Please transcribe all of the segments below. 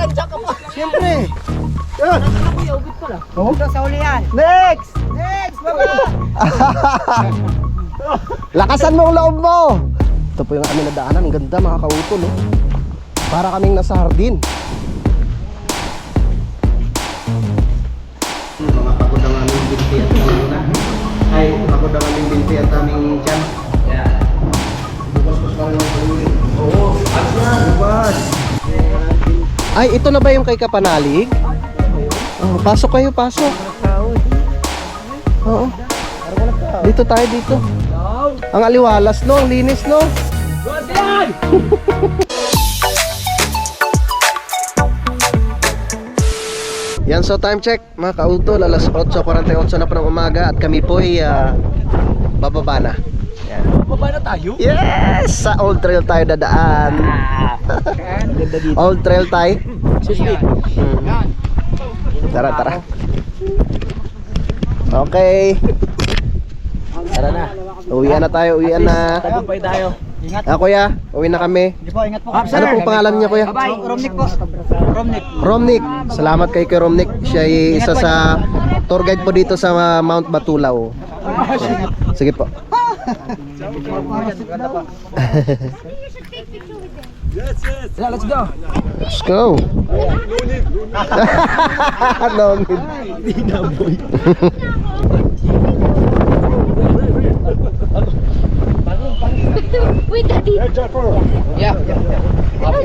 Nandiyan ka pa. Siyempre. Ito sa ulian. Next! Next, baba! Lakasan mo ang loob mo! Ito po yung aming nadaanan. Ang ganda mga kautol. Oh. Para kaming nasa hardin. Mga pagod ang aming binti at kanina. Ay, pagod ang aming binti at aming tiyan. Bukas-bukas pa rin ang ulit. Oo, bukas. Ay, ito na ba yung kay Kapanalig? Oh, pasok kayo, pasok. Oo. Dito tayo dito. Ang aliwalas no, ang linis no. Yan, so time check mga kautol, alas 8:48 na po ng umaga at kami po ay bababa na. Yan. Baba na tayo? Yes! Sa Old Trail tayo dadaan. Old Trail tayo. Tara, tara. Okay. Tara na. Uwian na tayo, uwian na. Tagumpay tayo. Ingat. Kuya, uwi na kami. Hindi po, ingat po. Ano pong pangalan niya, kuya? Bye-bye. Romnick po. Romnick. Romnick. Salamat kay Romnick. Siya ay isa sa tour guide po dito sa Mount Batulaw. Sige po. Let's go. Let's go. No need. Hindi na, boy. Wait, Daddy. Yeah.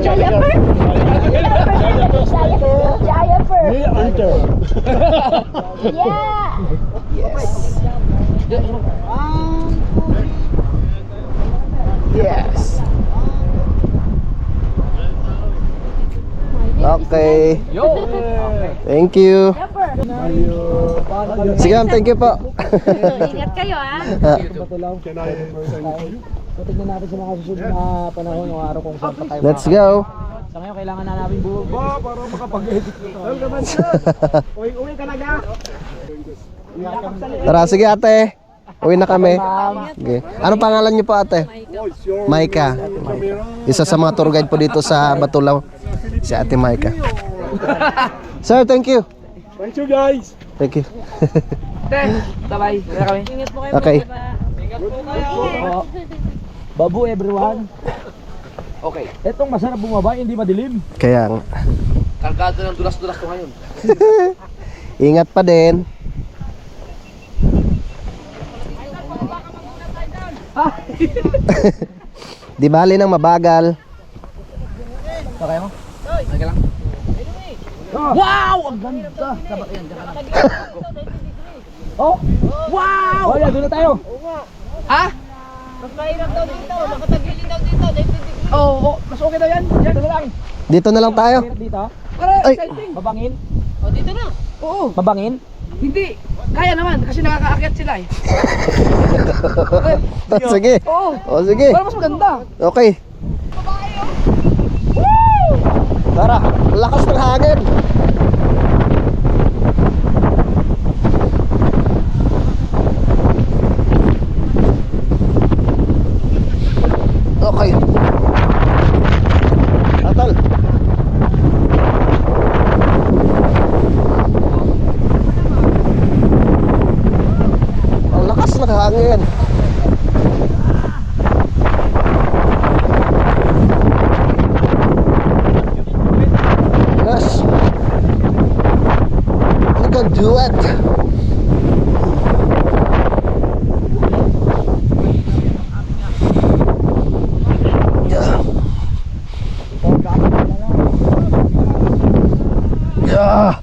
Jayapur? Jayapur. Yeah. Yes. Okay. Thank you. Sige ma'am, thank you po. Ingat kayo, ha? Tignan natin sa mga susunod na panahon o araw kung saan pa tayo. Let's go. Sa ngayon, kailangan na namin buba para makapag-edit nito. Uwi ka na ga. Tara, sige ate. Uwi na kami. Okay. Anong pangalan niyo po ate? Maika. Isa sa mga tour guide po dito sa Batulaw. Si ate Maika. Sir, thank you. Thank you guys. Thank you. Bye-bye. Kami. Ingat po kayo. Okay. Ingat po kayo. Babu everyone. Okay. Etong masarap bumaba, hindi madilim. Kaya nga. Kargado ng dulas-dulas ko ngayon. Ingat pa din. Di bali nang mabagal. Okay mo? Okay lang. Wow! Ang ganda! Sabat yan, dyan ka lang. Oh! Wow! Oh, yan, doon na tayo. Ha? Mas mahirap daw dito. Nakatagilin daw dito. Oo, mas okay daw yan. Yan, doon na lang. Dito na lang tayo. Dito. Ay. Mabangin? O, dito na. Oo. Mabangin? Hindi. Kaya naman, kasi nakakaakyat sila eh. Sige. Oo. O sige. Para mas maganda. Okay. Tara, lakas ng hangin. Okay. Atal. Ang lakas ng hangin. Yes. We can do it. Yeah. Yeah. Yeah.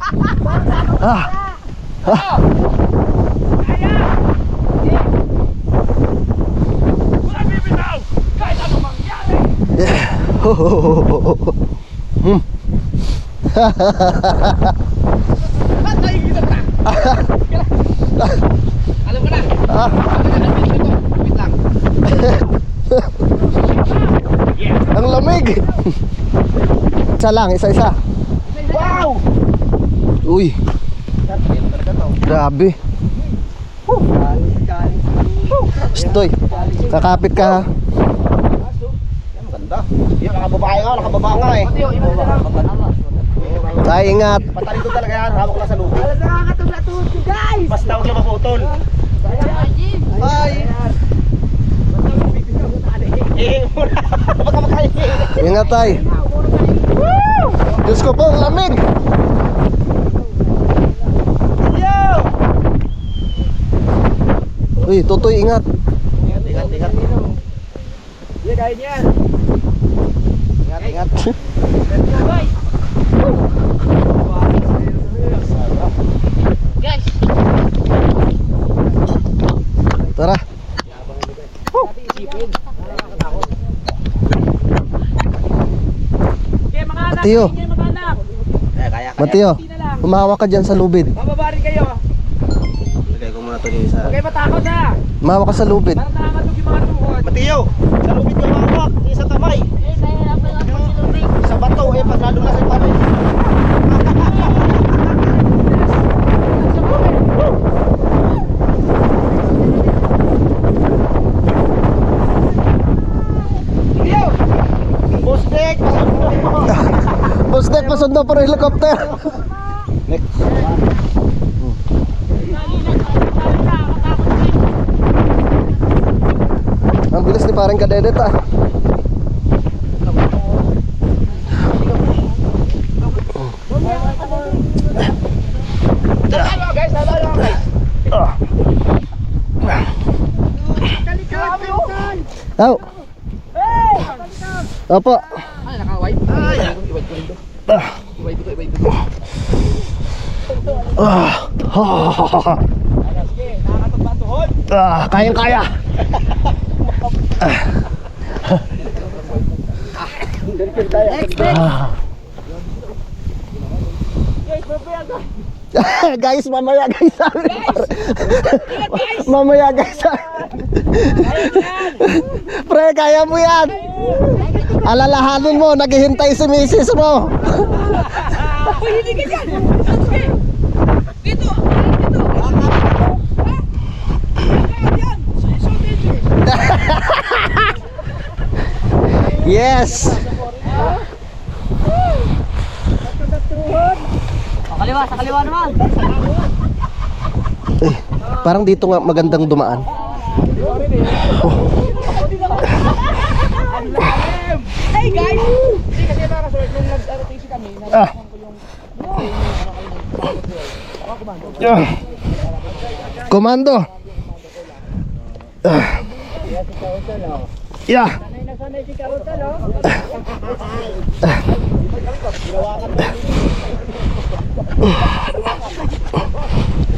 Alam ko na. Ah. Wait lang. Ang lamig. Isa lang, isa-isa. Wow! Uy. Grabe. Stoy. Kakapit ka ha. Ganda. Yung nakababae nga, nakababa nga eh. Pati yung iba na lang. Bye, ingat. Patalikod talaga yan, hawak ko lang sa lubid. Nakakatulad ko guys! Basta huwag lang maputol. Bye! Muna! Baka makain. Ingat tay. Diyos ko po, ang lamig. Uy, Tutoy, ingat. Ingat. Iya, kain yan. Ingat. Guys, Tara. Mateo, Kaya. Mateo, humawak ka dyan sa lubid. Bababa rin kayo. Lagay ko muna ito din sa... Okay, matakot ha. Humawak ka sa lubid. Parang nakamatog yung mga tuhod. Matiyo, sa lubid ko mawak. Isang kamay. Sa bato, pag lalo na sa kamay. Matiyo! Busdek! Boss Dek, pasundo pero helicopter. Next. Ang bilis ni parang kadedet ah. Tau. Opo. Ay, naka-wipe. Ay, i-wipe ko rin to. I-wipe ko. Sige, nakakatog ba ang tuhod? Kayang-kaya. Guys, mamaya guys. Mamaya guys. Pre, kaya mo yan. Alalahanin mo, naghihintay si misis mo. hindi ka dyan. Dito. Yes. Sa kaliwa naman. Parang dito nga magandang dumaan. Hey guys! Hindi kasi nakasulat nung nag-RTC kami. Komando. Yeah.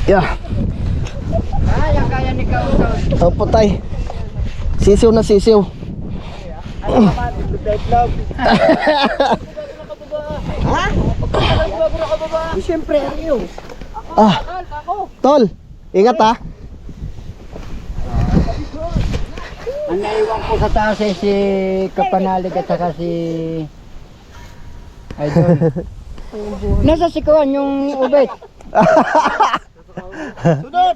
Yeah. Kaya ni Kautal. Opo tay. Sisiw na sisiw. Siyempre, ano Tol, ingat ah. Ang naiwan ko sa taas ay si Kapanalig at saka si Idol. Nasa sikuan yung ubet. Sunod!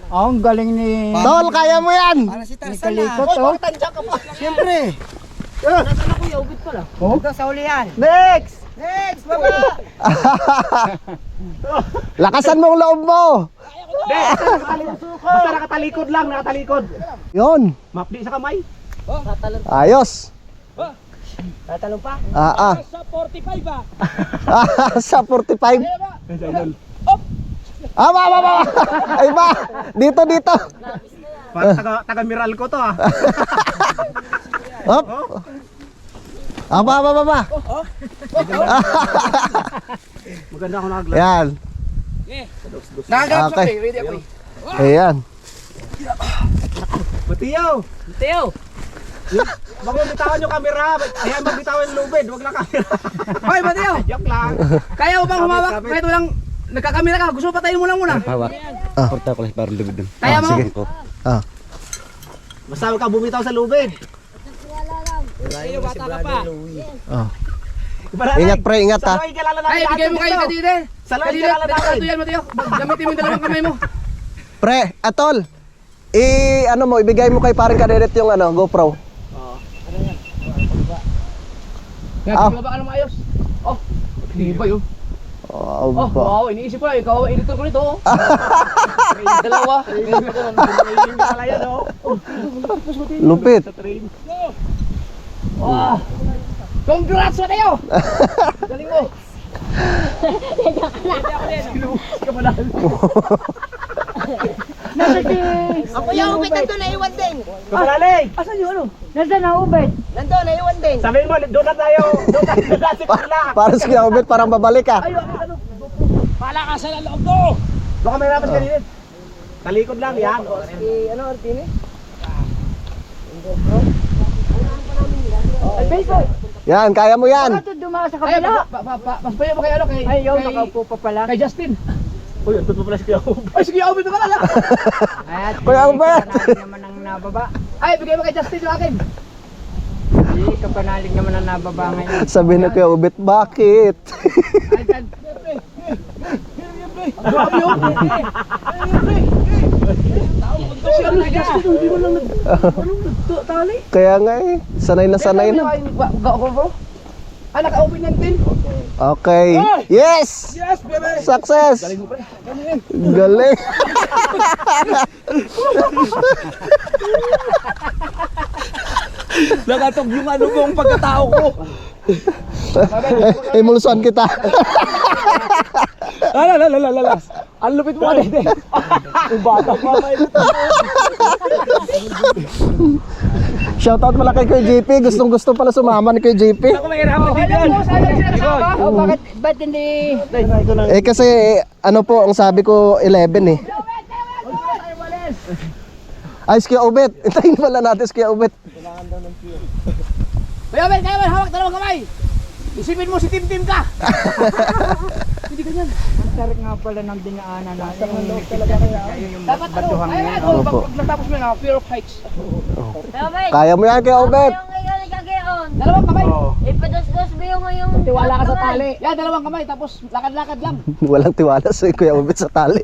Ang galing ni Tol, kaya mo yan. ni Kalikot oh. Tansya ka pa! Siyempre! Nasaan na kuya? Ubit pala. Ito sa ulihan. Next! Next! Baba! Lakasan mo ang loob mo. Basta nakatalikod lang, nakatalikod. Yon. Mapdi sa kamay. Ayos. Tatalong pa? Sa 45 ah. Sa 45. Ba. Ay ba. Dito. Parang taga-miral ko to ah. Hop. Ba. Maganda ako nakaglas. Yan. Nakagalap Okay. Ready ako Ayan. Matiyo! Teo! Baka bitawan yung camera. Ayan, magbitawan yung lubid. Huwag na camera. Hoy, Mateo! Joke lang. Kaya mo bang humawak? Kahit walang nagkakamera ka. Gusto mo patayin mo lang muna. Hawak. Ah. Porta ko lang parang lubid dun. Kaya mo? Sige. Ah. Basta huwag ka bumitaw sa lubid. Teo, bata ka pa. Ah. Ingat pre, ingat Sa ha. loy kilala natin. Ay, bigay mo kayo kadire. Sa loy kilala natin. Ito yan, Mateo. Gamitin mo yung dalawang kamay mo. Pre, atol. Ano mo, ibigay mo kay parang kadedet yung GoPro. Oo. Kaya, Ah. baka na maayos. Oh, Di ba yun? Oh, Oh, ba. wow, iniisip ko, ikaw ang editor ko nito. Dalawa. Lupit. Wow. Congrats sa tayo! Galing mo! Ako yung ubit nandun na iwan din. Kapalalig! Asan yung ano? Nandun na ubit. Nandun na iwan din. Sabihin mo, doon na tayo. Doon na tayo sa pila. Para si Kuya Obet, parang babalik ah. Palakasan ang loob ko! Baka may rapat kanina. Talikod lang yan. Ano, Artini? Yan, kaya mo yan. Ito dumaan sa Ay, kabila. mas payo ba kay ano? Kay, Ay, yun, kay- nakaupo pa pala. Kay Justin. Uy, ang totoo pala si Kuya Obet. Ay, sige, Obet ka lang. At Kuya Obet! kapanalig naman ang nababa. Ay, bigay mo kay Justin yung akin. Hindi, kapanalig naman ang nababa ngayon. Sabi na Kuya Obet, bakit? Ay, dyan. Grabe yun. Si ano si Justin, hindi mo lang nagtali. Kaya nga eh, sanay na sanay na. Bro? Ah, naka-open yan din. Okay. Yes! Yes, baby. Success! Galing mo pa. Galing! Nakatog yung ano kong pagkatao ko. Emulson kita. Lala. Ang lupit mo kanina. Ang bata pa kayo. Shoutout pala kay Kuya JP. Gustong gusto pala sumama ni Kuya JP. Ako may hirapan din yan. Oh, ba't hindi? Eh kasi ano po, ang sabi ko 11 eh. Ay, si Kuya Obet. Intayin pala natin si Kuya Obet. Kaya Ben, hawak dalawang kamay. Isipin mo si Tim ka. Hindi ganyan. Ang tarik nga pala ng dinaanan natin. Yung Dapat ano, batuhang ayan, yun. oh, Opo. pag natapos mo yun, fear of heights. Kaya mo yan, Kuya Obet. Dalawang kamay. Ipados-dos mo yung Tiwala ka sa tali. Yan, dalawang kamay, tapos lakad-lakad lang. Walang tiwala si Kuya Obet sa tali.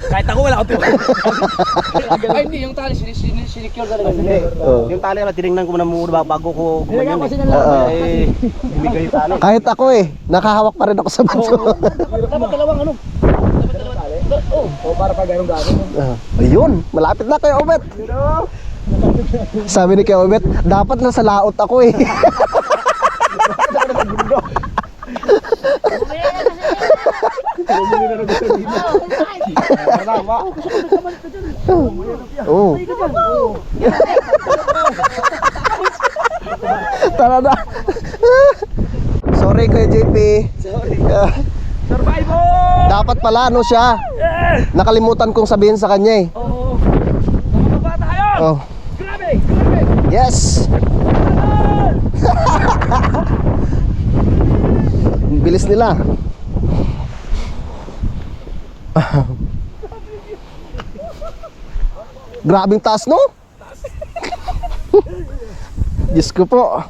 Kahit ako wala akong tiwala. Ay, hindi, yung tali, sinicure talaga. Oh. Yung tali na tinignan ko muna bago ko Nilagyan ko gumanyan sila lang. Oo. eh. Ibigay yung tali. Kahit ako eh, nakahawak pa rin ako sa bato. Dapat dalawang ano. Dapat dalawang tali. Oh, para pag ganun gagawin. Ayun, malapit na Kuya Obet. Sabi ni Kuya Obet, dapat nasa laot ako eh. Oh. Tara na. Sorry Kuya JP. Sorry. Survival! Dapat pala ano siya. Nakalimutan kong sabihin sa kanya eh. Oo. Nakababa tayo! Oh. Grabe! Grabe! Yes. Bilis nila. Grabing taas no? Diyos ko po.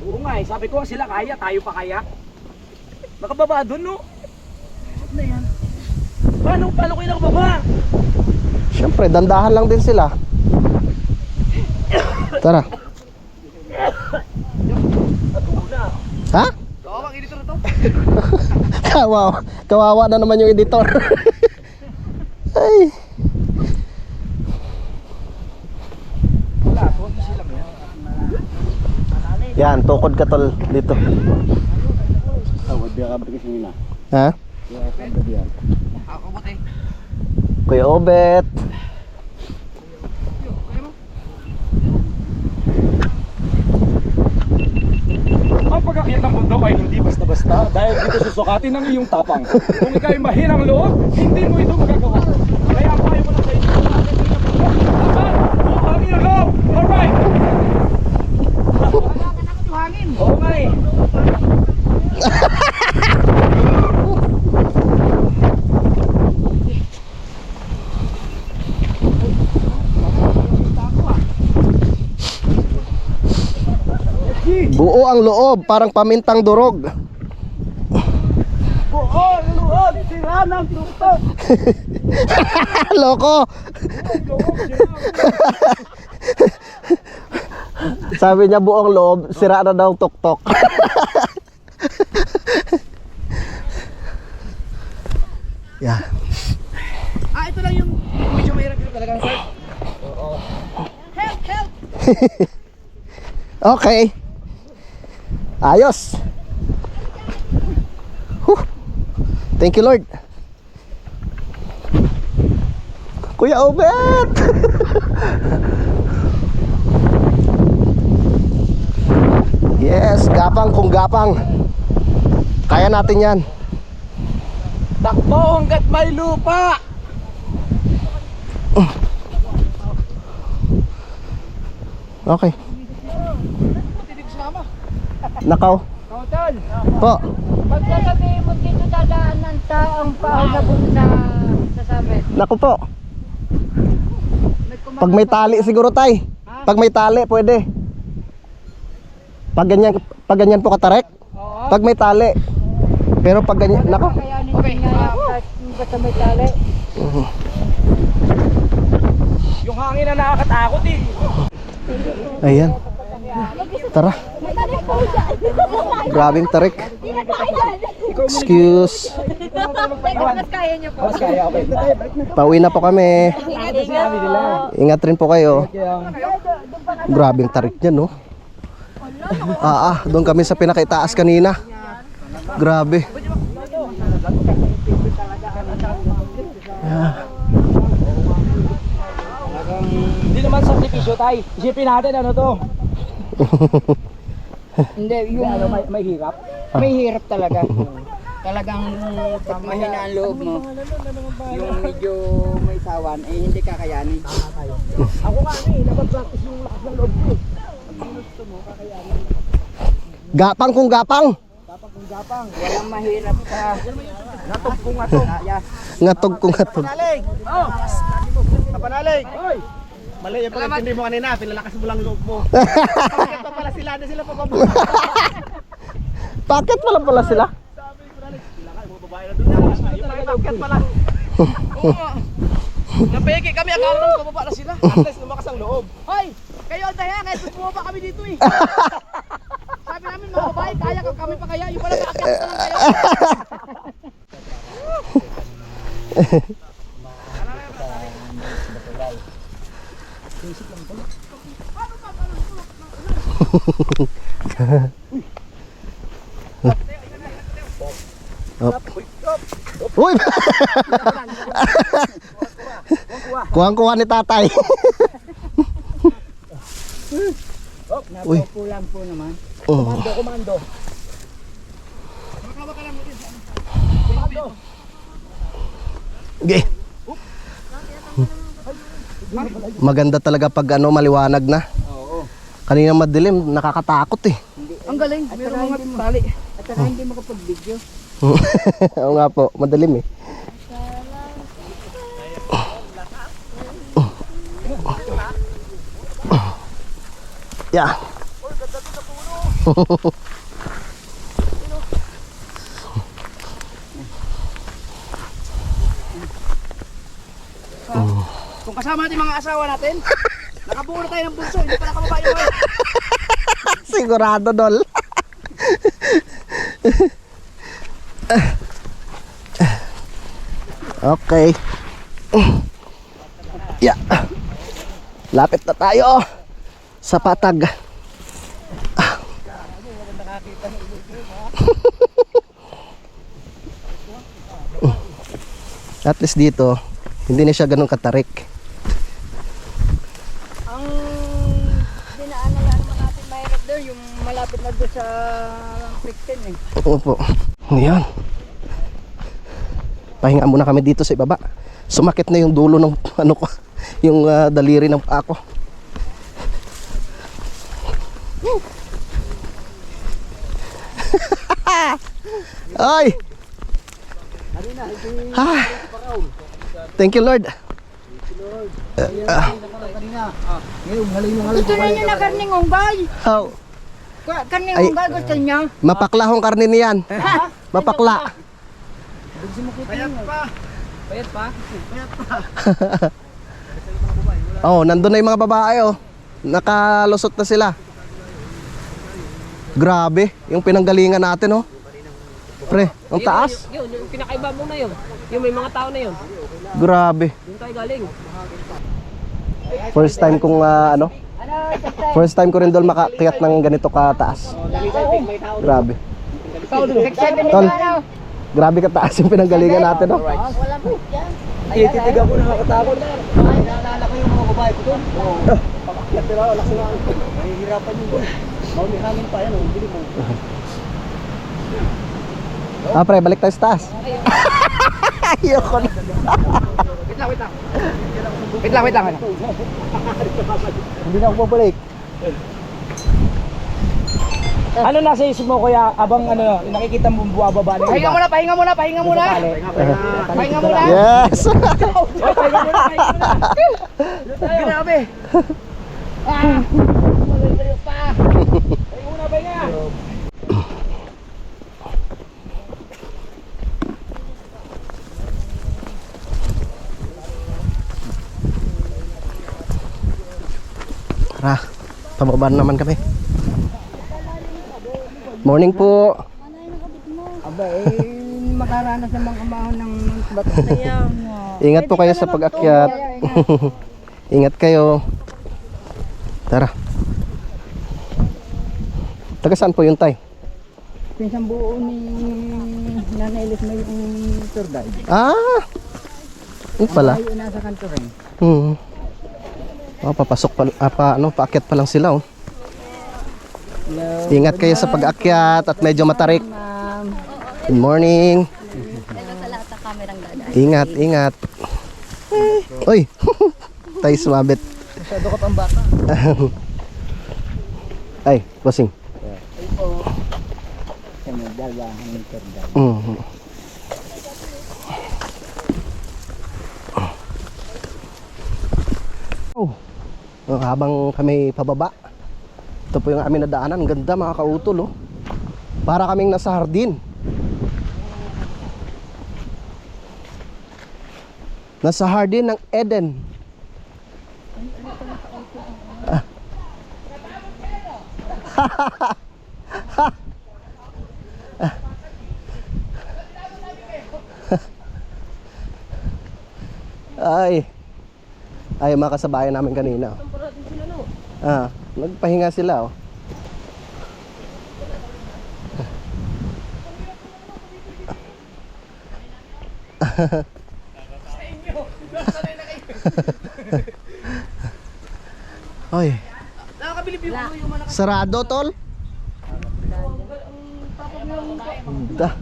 Oo nga eh, sabi ko sila kaya, tayo pa kaya. Nakababa doon no? Ano na yan? Paano kayo nakababa? Siyempre, dandahan lang din sila. Tara. Ha? Kawawang editor na to. Kawawa. Kawawa na naman yung editor. Ay. Yan, tukod ka tol dito. Ha? Ako buti. Kuya Obet. Ang pagkakyat ng bundok ay hindi basta-basta dahil dito susukatin ng iyong tapang. Kung ikaw'y mahirang loob, hindi mo ito magagawa. Kaya ang payo ko na sa inyo, tapang, ang iyong loob! Alright! Oo nga eh. Buo ang loob, parang pamintang durog. Buong luhod, sira ng tuktok. Loko. Sabi niya buong loob, sira na daw tuktok. Yeah. Ito lang yung medyo mahirap yung talagang sir. Help! Okay. Ayos. Whew. Thank you, Lord. Kuya Obet. Yes, gapang kung gapang. Kaya natin yan. Takbo hanggat may lupa. Okay. Nakaw. Tol, Po. pagsasabihin mo dito dadaan ng taong pahalabog sa sabi. Naku po. Pag may tali siguro tay. Pag may tali pwede. Pag ganyan po katarek. Pag may tali. Pero pag ganyan, nako. Kakayanin okay. Niya kahit basta may tali. Yung hangin na nakakatakot eh. Ayan. Tara. Grabing tarik. Excuse. Mas kaya niyo po. Pauwi na po kami. Ingat rin po kayo. Grabing tarik niyan, no? Doon kami sa pinakaitaas kanina. Grabe. Hindi naman sakripisyo tay. Isipin natin ano to. Hindi, yung May hirap. may hirap talaga. Talagang pag mahina ang loob mo, yung medyo may sawan, eh hindi kakayanin. Ako nga napag-practice yung lakas ng loob ko. Gapang kung gapang. Walang mahirap sa Natog kong atog. Ngatog kung ngatog. Panalig! Kapanalig! Hoy! Mali yung pag-intindi mo kanina, pinalakas mo lang loob mo. Bakit pa pala sila? Hindi sila papabuhay. Bakit pala sila? Bakit pala? Napeke kami, akala namin pababa na sila. Unless lumakas ang loob. Hoy! Kayo ang dahilan, kahit bumaba kami dito eh. Sabi namin mga babae, kaya kami pa kaya. Yung pala maakyat na lang kayo. Uy! Kuhang-kuha ni tatay. Uy. napupulang po naman. Komando. Okay. Maganda talaga pag maliwanag na. Kanina madilim, nakakatakot eh. Ang galing, mayroong mga tali. At saka hindi makapag-video. Oo nga po, madilim eh. Yeah. Kung kasama natin mga asawa natin, nakabuo na tayo ng bunso, hindi pa nakababae mo. Sigurado, Dol. Okay. Yeah. Lapit na tayo sa patag. At least dito, hindi na siya ganun katarik. Ang dinaanan lang naman natin mahirap doon, yung malapit na doon sa Picton eh. Opo. Ngayon. Pahinga muna kami dito sa ibaba. Sumakit na yung dulo ng ano ko, yung daliri ng paa ko. Ay! Thank you, Lord. Gusto na niyo na karning unggay? Oh, Karning Ay. unggay gusto niya? mapaklahong karne niyan. Mapakla. Payat pa? Oh, nandun na yung mga babae oh. Nakalusot na sila. Grabe, yung pinanggalingan natin oh. Pre, ang taas. Yun, yung pinakaibabaw na yun. Yung may mga tao na yun. Grabe. Doon tayo galing. First time kong first time ko rin doon makakiyat ng ganito kataas. Grabe. Tol, grabe kataas yung pinanggalingan natin oh. Titig ako nakakatakot. Naalala ko yung mga babae ko doon. Pakakyat pero wala sila. Mahihirapan yung doon. May hangin pa yan, hindi mo. Ah, pre, balik tayo sa taas. Ayoko na. Wait lang. Hindi na ako babalik. Ano nasa isip mo kuya abang ano nakikita mo buwababa na Pahinga muna. Pahinga muna. Yes. Grabe. Malayo pa. Pahinga. Tara, pababa naman kami. Morning po. Aba, makaranas naman kamahon ng bato. Ingat po kayo sa pag-akyat. Ingat kayo. Tara. Taga saan po yun, tay? Pinsang buo ni Nanay Elis may yung tour guide. Ah! Yun pala. Ay, nasa kanto rin. Oh, papasok pa, paakyat pa lang sila, oh. Ingat kayo sa pag-akyat at medyo matarik. Good morning. Ingat. Uy, tayo sumabit. Masyado ka pang bata. Ay, bossing. Sa may dalawahan ng tour guide. Habang kami pababa, ito po yung aming nadaanan. Ang ganda mga kautol, oh. Para kaming nasa hardin. Nasa hardin ng Eden. Ay, mga kasabayan namin kanina. Nagpahinga sila, oh. Oy. Sarado, tol? Da.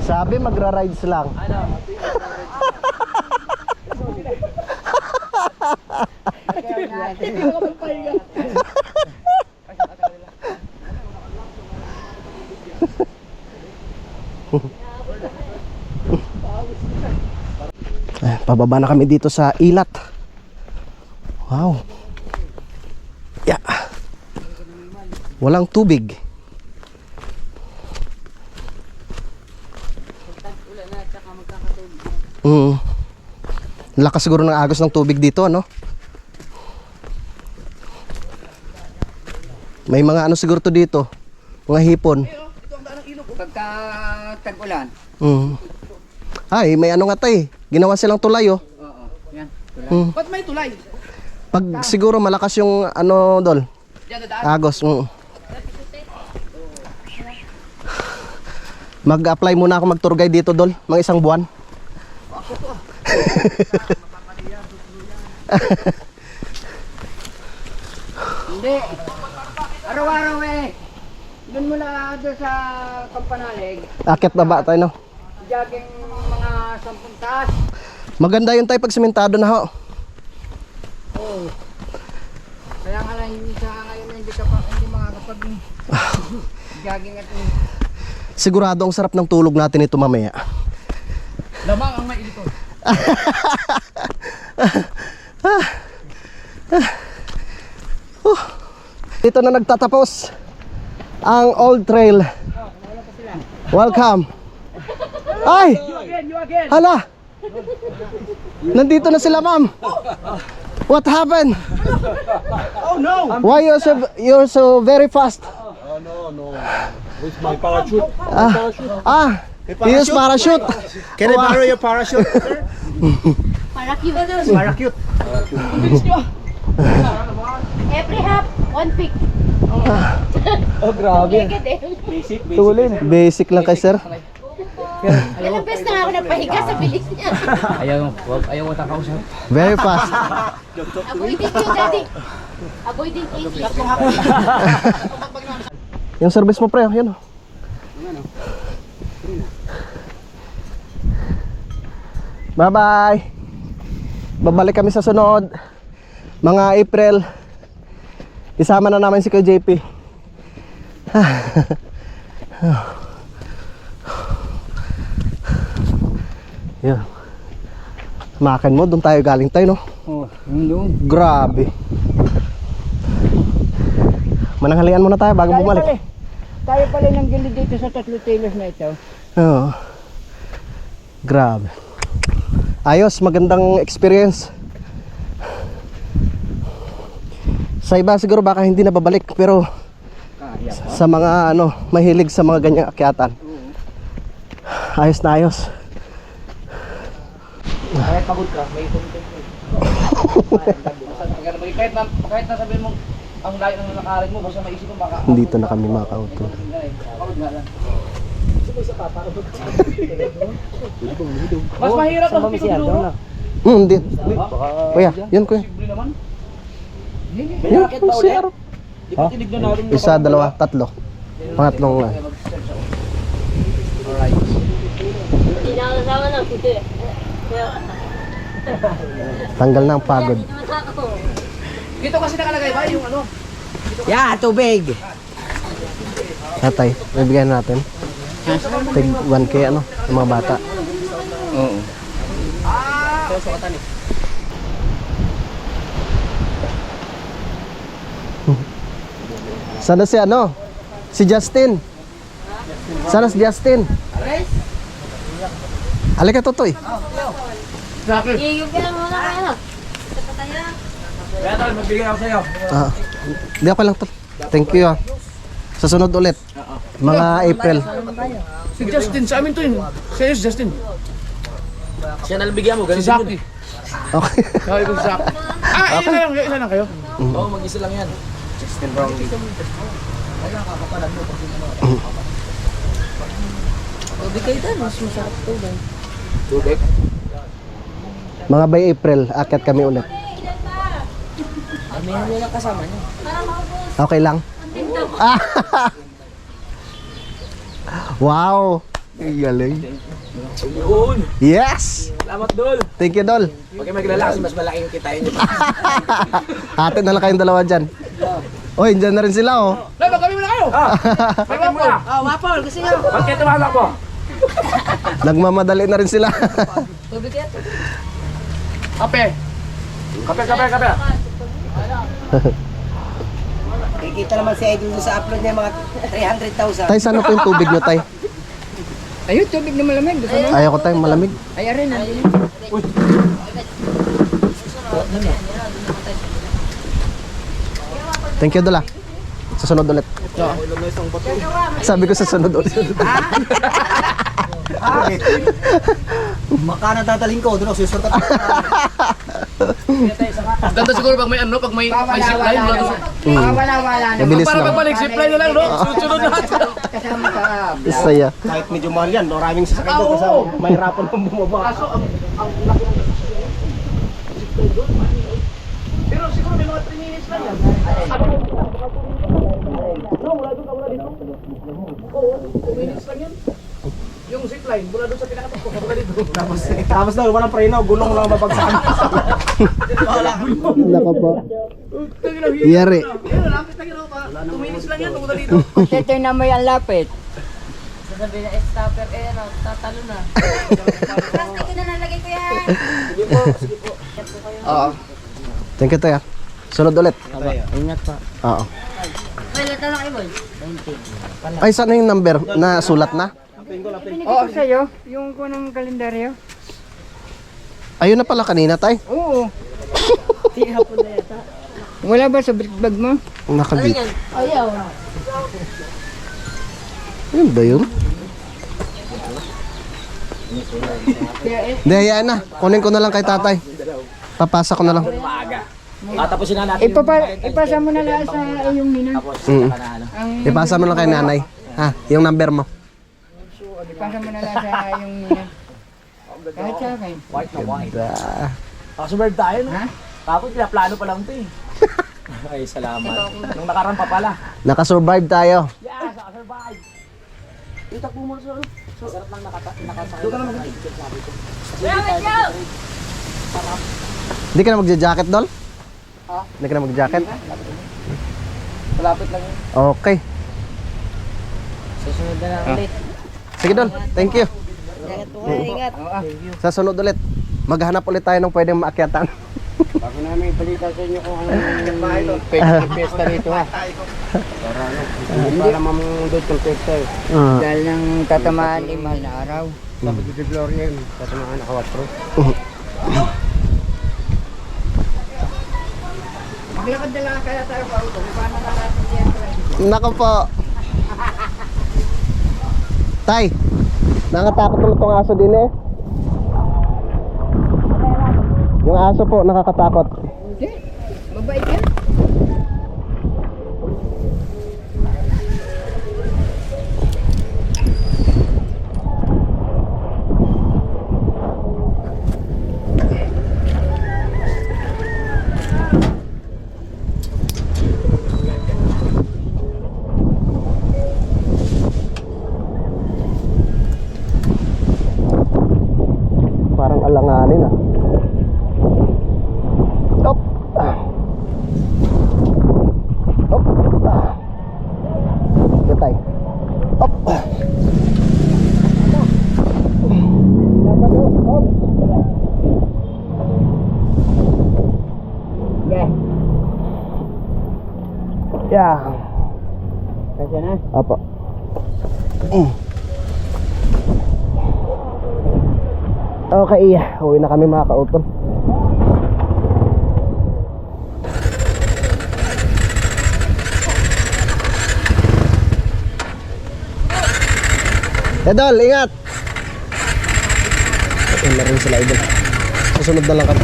Sabi magra-rides lang. Pababa na kami dito sa ilat. Wow. Yeah. Walang tubig. Lakas siguro ng agos ng tubig dito, ano? May mga ano siguro to dito, mga hipon. Pagka tag-ulan. Ay, may ano nga tay, ginawa silang tulay, oh. Oo, yan. Ba't may tulay? Pag siguro malakas yung ano dol, Diyan dadaan. agos. Mag-apply muna ako mag-tour guide dito, dol, mga isang buwan. Hindi. Araw-araw doon muna doon sa Kampanalig. Akit baba tayo, no? Jogging mga 10 taas. Maganda yun tayo pag sementado na, ho. Oo. Kaya nga lang sa ngayon hindi makakapag jogging at Sigurado ang sarap ng tulog natin ito mamaya. Lamang ang mailito. dito na nagtatapos ang Old Trail. Welcome. Ay! Hala! Nandito na sila, ma'am. What happened? Oh no! Why you're so very fast? With my parachute. You use parachute. Can I borrow your parachute, sir? Parachute. Every half, one pick. Oh, grabe. Basic. Basic lang kay sir. Ilang beses na ako napahiga sa bilis niya. Ayaw mo takausap. Very fast. Avoiding you, daddy. Avoiding easy. Yung service mo, pre, yun. Bye-bye. Babalik kami sa sunod. Mga April. Isama na namin si Kuya JP. Yan. Makan mo, doon tayo galing tayo, no? Oh, yun doon. Grabe. Mananghalian muna tayo bago bumalik. Tayo pala ng gilid dito sa 3 tailors na ito. Oo. Grabe. Ayos, magandang experience. Sa iba siguro baka hindi na babalik, pero sa mga mahilig sa mga ganyang akyatan. Ayos na ayos. Kahit pagod ka, may content mo. Kahit na sabihin mo, ang layo ng nakarin mo, basta maisip mo baka... Dito na kami mga kauto. Pagod nga lang. Mas mahirap ang pikot Hindi. Kuya, yun kuya. Simple naman. Yun, sir. Di ba tinignan natin mo? Isa, dalawa, tatlo. Pangatlong lang. Alright. Hindi na ako nasama ng puti. Tanggal na ang pagod. Dito kasi nakalagay ba yung ano? Yeah, tubig. Tatay, bibigyan natin. Tig 1K yung mga bata. Oo. Sana si Si Justin. Sana si Justin. Halika, Totoy. Iyugan mo na kayo. Kaya tol, magbigay ako sa'yo. Di ako lang to. Thank you. Sa sunod ulit. Mga April. Si Justin, sa amin to yun. Siya si Justin. Siya nalabigyan mo, ganun Si Zach. din. Okay. Sabi ko si Zach. Isa lang kayo. Oo, mag-isa lang yan. Justin Brownlee. Tubig kayo dyan, mas masarap tubig. Tubig? Mga by April, akyat kami ulit. May ano lang kasama niya. Okay lang. Wow. Ang galing. Yun! Yes! Salamat, Dol! Thank you, Dol. Huwag kayo maglala kasi mas malaki yung kitain niyo. Ate na lang kayong dalawa dyan. Oy, dyan na rin sila, oh. Nay, magkami mo na kayo. May mo na! Oh, wapol, gusto niyo. Ba't kayo tumalak po? Nagmamadali na rin sila. Tubig yan. Kape. Kape! Kikita naman si Idol sa upload niya mga 300,000. Tay, saan po yung tubig nyo, Tay? Ayun, tubig na malamig. Gusto mo? Ayaw ko, Tay, malamig. Ay, arin. Thank you, Dol, ah. Sa sunod ulit. Sabi ko sa sunod ulit. Baka natataling ko, doon ako susunod. Ganda siguro pag may pag may zipline mula doon. Wala na. Mabilis Para lang. pagbalik, zipline na lang, no? Susunod lahat. Kasama ka. Saya. Kahit medyo mahal yan, maraming sasakay doon kasi mahirapan ng bumaba. Kaso, ang laki ng zipline doon. Pero siguro may mga 3 minutes lang yan. No, mula doon ka mula dito. Oo, 2 minutes lang yan. Yung zipline, mula doon sa pinakatok ko, mula dito. Tapos daw, walang preno, gulong lang mabagsakan. Naka po. Yari. Lapit lang yun, 2 minutes lang yan, mula dito. Ito na may ang lapit. Sabi na stopper, tatalo na. Plastic ko na nalagay ko yan. Oo. Thank you, Tay, ah. Sunod ulit. Ingat pa. Oo. Ay, saan na yung number? Na sulat na? Binigay ko sa'yo, yung kunang kalendaryo. Ayun na pala kanina, tay. Oo. Wala ba sa bag mo? Nakabit. Ayaw. Yun ba yun? Hindi, hayaan na. Kunin ko na lang kay tatay. Papasa ko na lang. Tapusin na natin. Ipasa mo na lang sa iyong nina. Ipasa mo lang kay nanay. Ha, yung number mo. Ipasa mo na lang sa iyong nina. Kahit sa akin. White na white. Da. Nakasurvive tayo, no? Ha? Tapos pinaplano pa lang ito eh. Ay, salamat. Nung nakaraan pa pala. Nakasurvive tayo. Yes, nakasurvive. Itak mo muna sa ano. Sarap lang nakasakay. Doon ka naman. Hindi ka na magja-jacket, Dol? Ha? Hindi ka na mag-jacket? Malapit lang yun. Okay. Susunod na lang ulit. Sige, Dol. Thank you. Ingat po kayo, ingat. Sa sunod ulit, maghanap ulit tayo ng pwedeng maakyatan. Bago namin ibalita sa inyo kung anong pesta nito ha. Para ano, hindi para mamundot yung pesta eh. Dahil ng tatamaan ni mahal na araw. Sabi ko si Gloria yun, tatamaan ako 4. Maglakad na lang kaya tayo pa ito. Paano na natin siyempre? Nako po. Tay, nakakatakot naman itong aso din eh. Yung aso po, nakakatakot. Hindi. Mabait yan. Parang alanganin ah. Op. Op. Gatay. Op. Yeah. Yeah. Kasi na. Apa. Okay, uwi na kami mga kautol. Idol, ingat! Ayun na rin sila, Idol. Susunod na lang kami.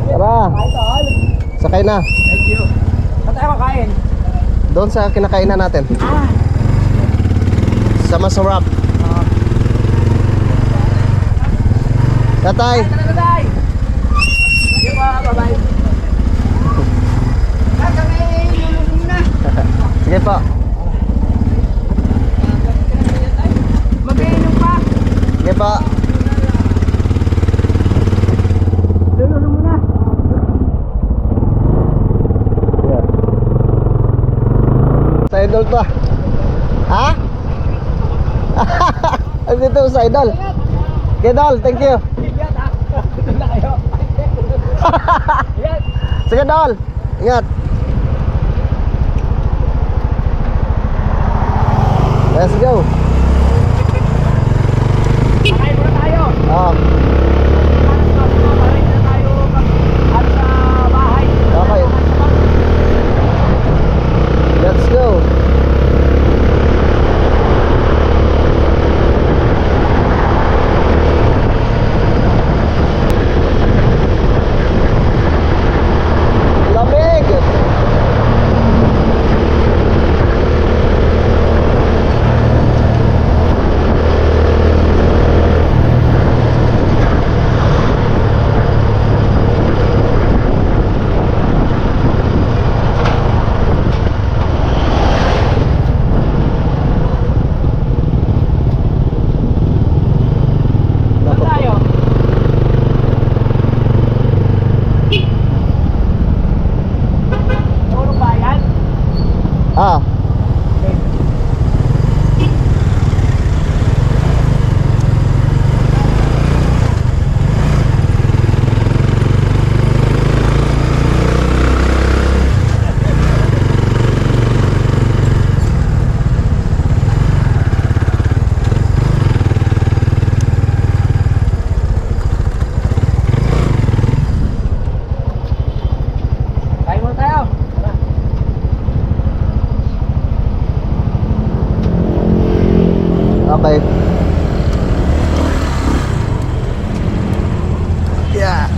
Tara! Sakay na. Thank you. Saan tayo kakain? Doon sa kinakainan natin. Sa masarap. Tatay! Tatay! Sige pa, bye-bye. Sige po. Mag-iinom pa. Sige po. Lulunod mo na. Yeah. Sa idol to. Ha? Dito sa idol. Okay, Dol, thank you. Sige, Dol. Ingat. Let's go. Kakain muna tayo. Oh, Balik na tayo pag sa bahay. okay. Let's go. Lamig. Okay. Yeah.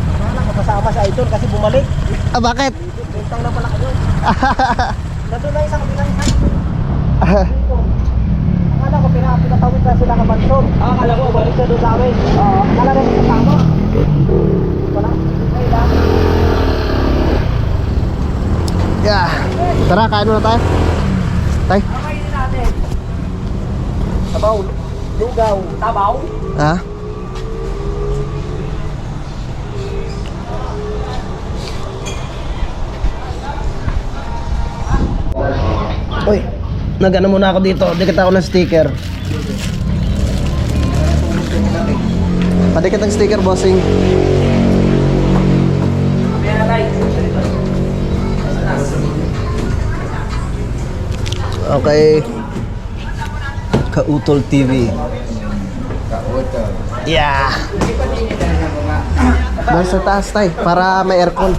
Kasama sa idol kasi bumalik. Ah, bakit? Bintang na pala kayo. Nandun na isang kabilang isa. Akala ko pinatawid na sila ng Mansor. Akala ko balik na doon sa amin. Akala na kasama. Wala. Yeah. Tara, kain muna tayo. Tay. Kakainin natin. Tabaw. Lugaw. Tabaw. Ha? Uy, nag-ano muna ako dito. Dikit ako ng sticker. Padikit ng sticker, bossing. Okay. Kautol TV. Yeah. Doon sa taas tayo, para may aircon.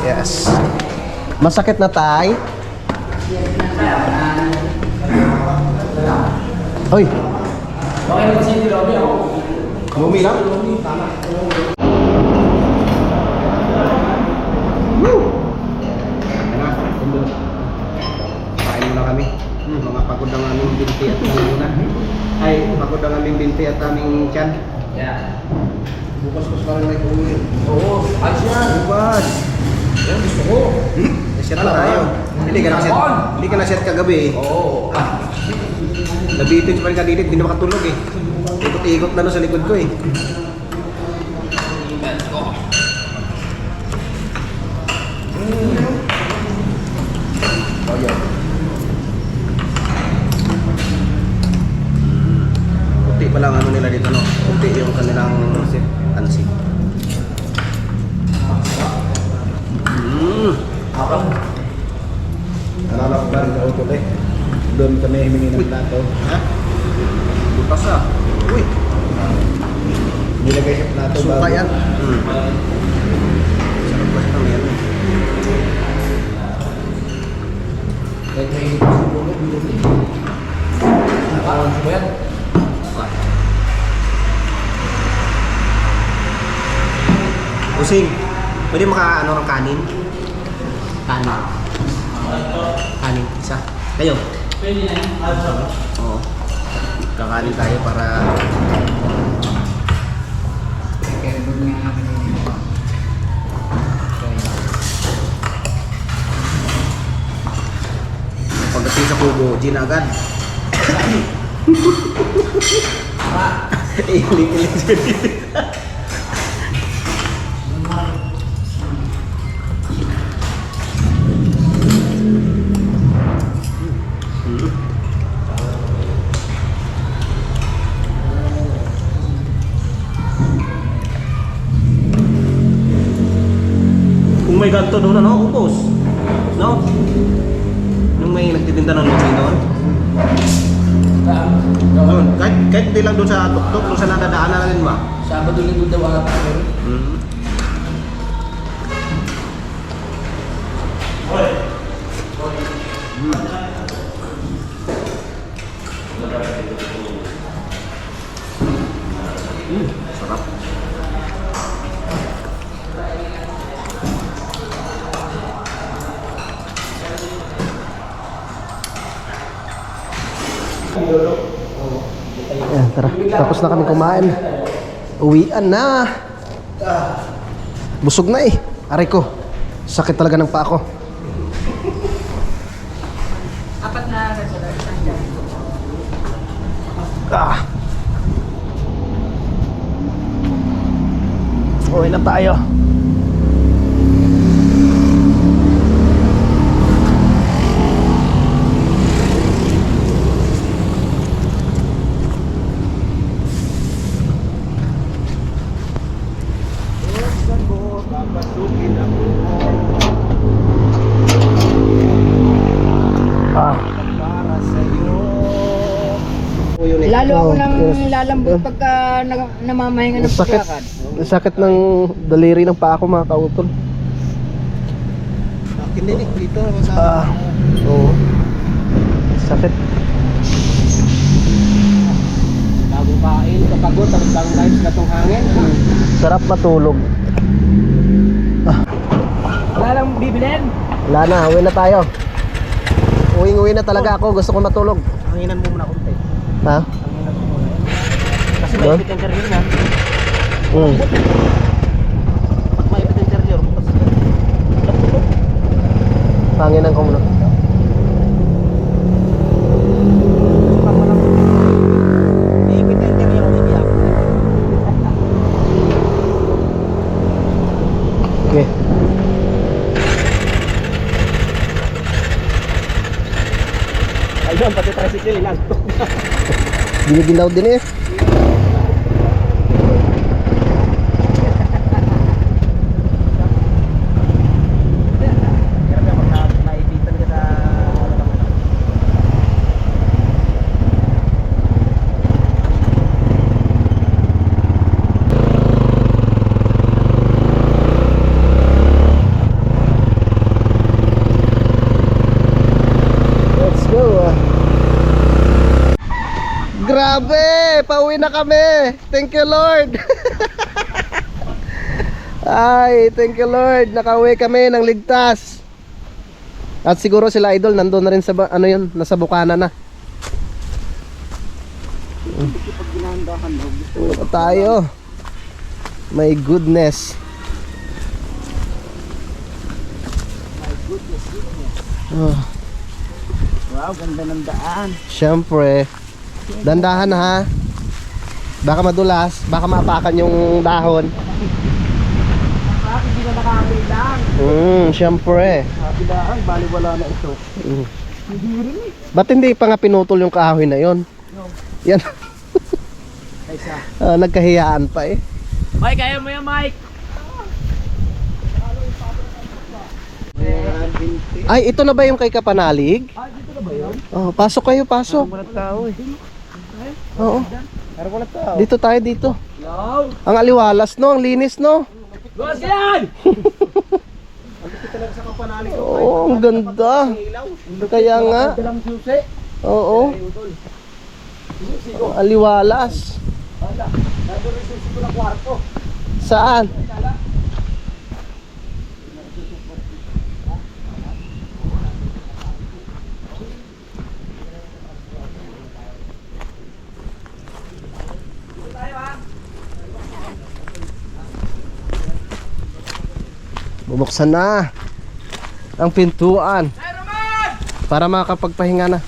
Yes. Masakit na tay? Hoy. Bumi lang? Kain muna kami. Mga pagod ang aming binti at muna. Ay, pagod ang aming binti at aming tiyan. Bukas pa lang may uwi. Oo, ayos yan. Bukas. Yan, gusto ko. Set na tayo. Hindi ka na set kagabi eh. Oo. Nabitin pa rin kanilid, hindi na makatulog eh. Ikot-ikot na no sa likod ko eh. Oh, yan. Puti pa lang ano nila dito no. Puti yung kanilang ansi. Nalala ko ba rin sa auto eh. Doon kami himingi ng plato. Ha? Butas ah. Uy! Nilagay sa plato ba? Suka yan. Sarap ba ito yan? Kahit may higit sa pulo, dito din. Nakaon mo yan? Using, pwede maka-ano ng kanin? Kanin. Kanin, isa. Kayo? Pwede na yan. Oo. Kakanin tayo para... Pagdating sa kubo, gin agad. Iling-iling siya dito. Kung may ganto doon, ano, ubos. No? Yung may nagtitinda ng lupi doon. Doon, kahit hindi lang doon sa tuktok, doon sa nadadaanan na rin ba? Sabado linggo daw ata. Sarap. Ayan, tara. Tapos na kami kumain. Uwian na. Busog na eh. Aray ko. Sakit talaga ng paa ko. Apat na restaurant. Uwi na tayo. Lalo ako Oh, nang yes. lalambot pagka namamahinga ng Ang sakit. paglakad. Ang sakit ng daliri ng paa ko, mga kautol. Hindi, dito sa... Oo. Sakit. Kapagod, tapos lang guys, katong hangin. Sarap matulog. Wala nang bibilin. Wala na, uwi na tayo. Uwing-uwi na talaga ako, gusto ko matulog. Hanginan mo muna konti. Ha? Kasi Doon? maipit yung interior niyan. Mm. Pag maipit yung interior, tapos Panginan ko muna. maipit yung interior, umiiyak. Okay. Ayun, pati tricycle, inantok na. Ginigilaw din eh. Kaya pag maipitan ka sa Let's go. Grabe! Pauwi na kami! Thank you, Lord! Ay, thank you, Lord! Nakauwi kami ng ligtas. At siguro sila idol nandun na rin sa ano yun, nasa bukana na. Ano pa tayo? My goodness. Oh. Wow, ganda ng daan. Siyempre. Dandahan ha. Baka madulas, baka maapakan yung dahon. Hindi na nakakailang. Siyempre. Kabilaan, bali wala na ito. Ba't hindi pa nga pinutol yung kahoy na yon? Yan. Nagkahiyaan pa eh. Mike, kaya mo yan, Mike. Ay, ito na ba yung kay Kapanalig? Dito na ba yun? Oh, pasok kayo, pasok. Walang tao eh. Oo. Pero walang tao. Dito tayo dito. Ang aliwalas no, ang linis no. Luwas ka yan! Oo, ang ganda. Kaya nga. Dalang susi. Oo. Ang aliwalas. Saan? Bubuksan na ang pintuan para makakapagpahinga na.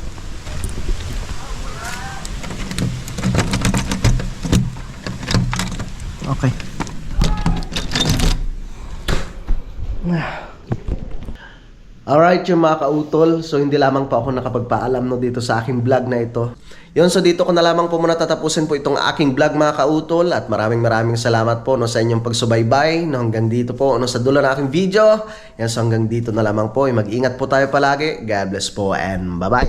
Okay. Alright yung mga kautol, so hindi lamang po ako nakapagpaalam no dito sa aking vlog na ito. Yun, so dito ko na lamang po muna tatapusin po itong aking vlog mga kautol at maraming salamat po no sa inyong pagsubaybay no hanggang dito po no sa dulo ng aking video. Yan, so hanggang dito na lamang po, mag-ingat po tayo palagi. God bless po and bye bye.